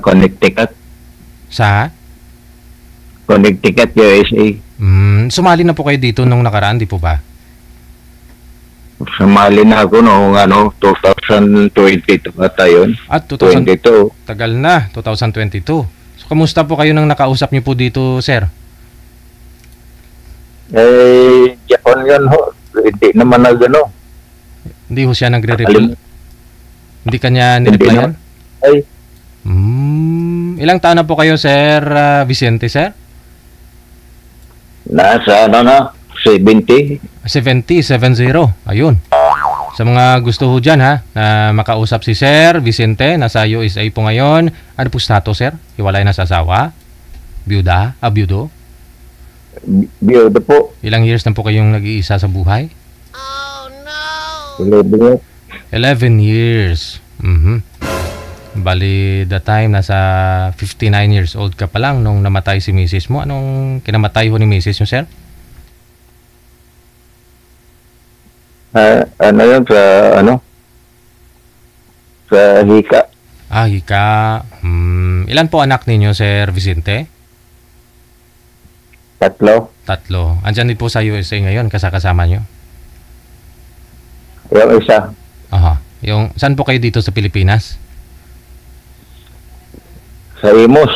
Connecticut. Sa? Connecticut, USA. Sumali na po kayo dito nung nakaraan, di po ba? Sumali na ako noong 2022 ata yun. At 22. Tagal na, 2022. So, kamusta po kayo nang nakausap niyo po dito, sir? Japan yun ho. Hindi naman Hindi ho siya nagre-reply? Hindi kanya nireplyan? Ay. Ilang taon na po kayo, Sir Vicente, sir? Nasa 70. 70. Ayun. Sa mga gusto ho dyan, ha, na makausap si Sir Vicente, nasa USA po ngayon. Ano po status, sir? Hiwalay na sa asawa? Byuda? Byudo? Byudo po. Ilang years na po kayong nag-iisa sa buhay? Oh, no! 11 years. Bali, the time, nasa 59 years old ka pa lang nung namatay si misis mo. Anong kinamatay ho ni misis nyo, sir? Yun sa hika. Hika. Ilan po anak ninyo, Sir Vicente? 3. Andyan din po sa USA ngayon, kasama nyo? Yung isa. Aha. Saan po kayo dito sa Pilipinas? Sa Imus.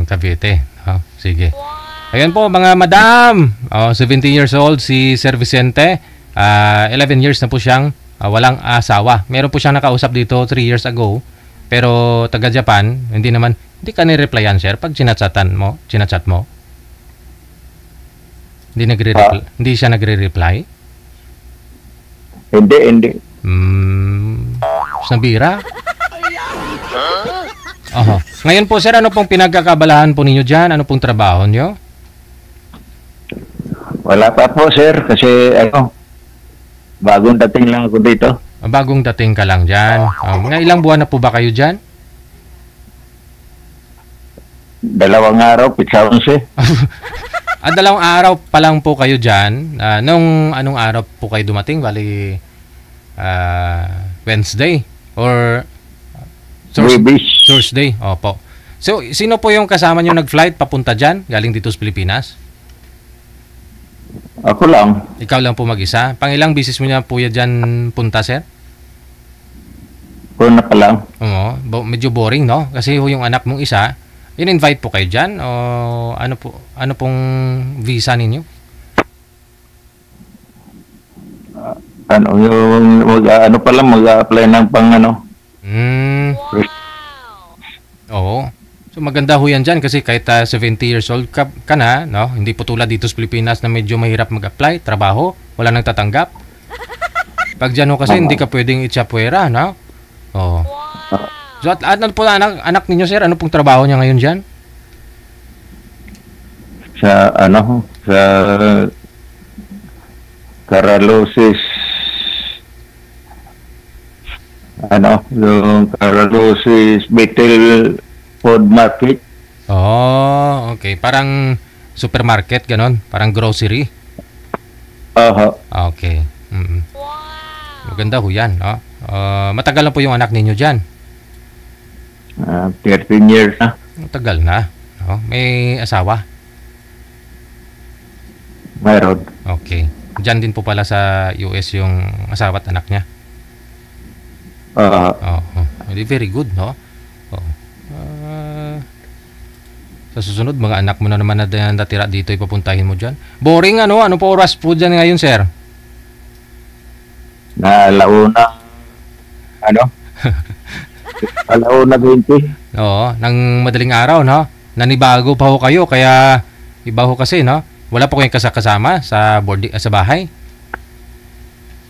Cavite. Sige. Ayan po mga madam. 70 years old si Sir Vicente. 11 years na po siyang walang asawa. Meron po siyang nakausap dito 3 years ago. Pero taga Japan, hindi ka ni-replyan, sir, pag chinachat mo. Hindi siya nagre-reply? Hindi. Nabira? Ngayon po, sir, ano pong pinagkakabalahan po ninyo dyan? Ano pong trabaho nyo? Wala pa po, sir, kasi bagong dating lang ako dito. Bagong dating ka lang dyan. Mga ilang buwan na po ba kayo dyan? 2 araw, pizza 11. 2 araw pa lang po kayo dyan. Anong araw po kayo dumating? Bali, Wednesday? Or Thursday? Opo. So, sino po yung kasama nyo nag-flight papunta dyan? Galing dito sa Pilipinas? Ako lang. Ikaw lang po mag-isa? Pangilang bisis mo niya po dyan punta, sir? Una pa lang. Oo. Medyo boring, no? Kasi yung anak mong isa, in-invite po kayo dyan? O ano pong visa ninyo? Mag-apply ng pang Oo. So maganda ho yan dyan kasi kahit 70 years old ka na, no? Hindi po tulad dito sa Pilipinas na medyo mahirap mag-apply, trabaho, wala nang tatanggap. Pag dyan ho kasi hindi ka pwedeng itsapuera, no? Oo. So ano po anak ninyo, sir? Ano pong trabaho niya ngayon dyan? Sa Caralosis. Yung Caralosis Betel Food Market. Okay. Parang supermarket, ganon? Parang grocery? Okay. Maganda ho yan, no? Matagal na po yung anak ninyo dyan? 13 years na. Matagal na. No? May asawa? Mayroon. Okay. Dyan din po pala sa US yung asawa at anak niya? Very good, no? Sa susunod, mga anak mo na naman na natira dito, ipapuntahin mo dyan. Boring, ano? Ano po oras po dyan ngayon, sir? Alauna 20. Oo, ng madaling araw, no? Nanibago pa ho kayo, kaya iba ho kasi, no? Wala po kayong kasama sa bahay?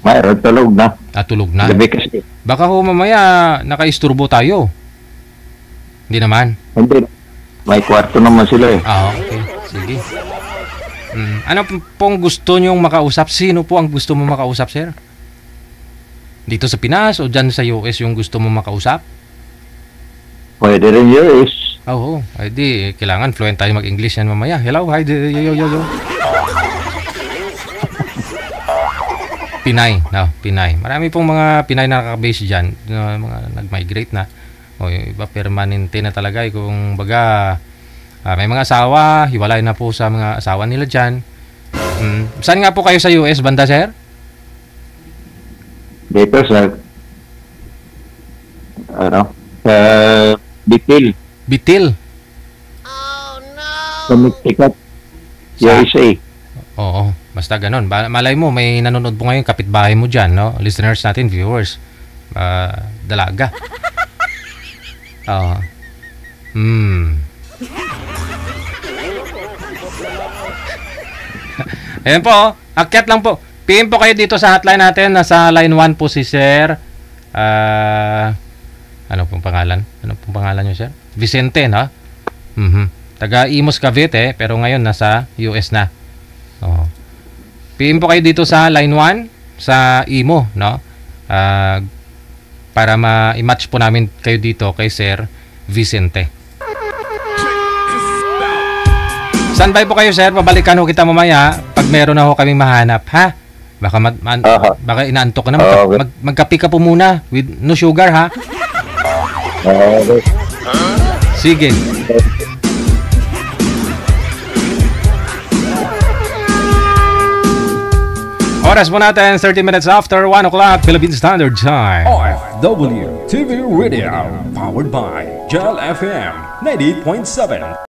Mayroon, tulog na. Tulog na? Gabi kasi. Baka ho mamaya nakaisturbo tayo. Hindi naman? Hindi. May kwarto naman sila eh. Okay. Sige. Ano pong gusto nyong makausap? Sino po ang gusto mo makausap, sir? Dito sa Pinas o dyan sa US yung gusto mo makausap? Pwede rin US. Oo. Di, kailangan fluent tayo mag-English yan mamaya. Hello, hi, yo. Pinay. Pinay. Marami pong mga Pinay na nakaka-base dyan. Mga nag-migrate na. O yung iba permanente na talaga. Kung baga, may mga asawa, hiwalay na po sa mga asawa nila dyan. Saan nga po kayo sa US, banda, sir? Dito sa Bitil, Bitil. Oh no! Connecticut, Sa- USA. Oo, basta ganun. Malay mo, may nanonood po ngayon kapitbahay mo dyan, no? Listeners natin, viewers. Dalaga. Oo. Ayan po, akyat lang po. PM po kayo dito sa hotline natin. Nasa line 1 po si Sir. Ano pong pangalan? Ano pong pangalan nyo, Sir? Vicente, no? Taga Imus, Cavite, pero ngayon nasa US na. Oo. PM po kayo dito sa line 1 sa Imo, no? Para ma-match po namin kayo dito kay Sir Vicente. Standby po kayo, sir. Pabalikan ho kita mamaya pag meron na ho kaming mahanap, ha? Baka baka inaantok ka na. Okay. Magkape ka po muna with no sugar, ha? Okay. Sige. Oras po natin, 30 minutes after 1 o'clock, Philippine Standard Time. FW TV Radio, powered by Gel FM 98.7.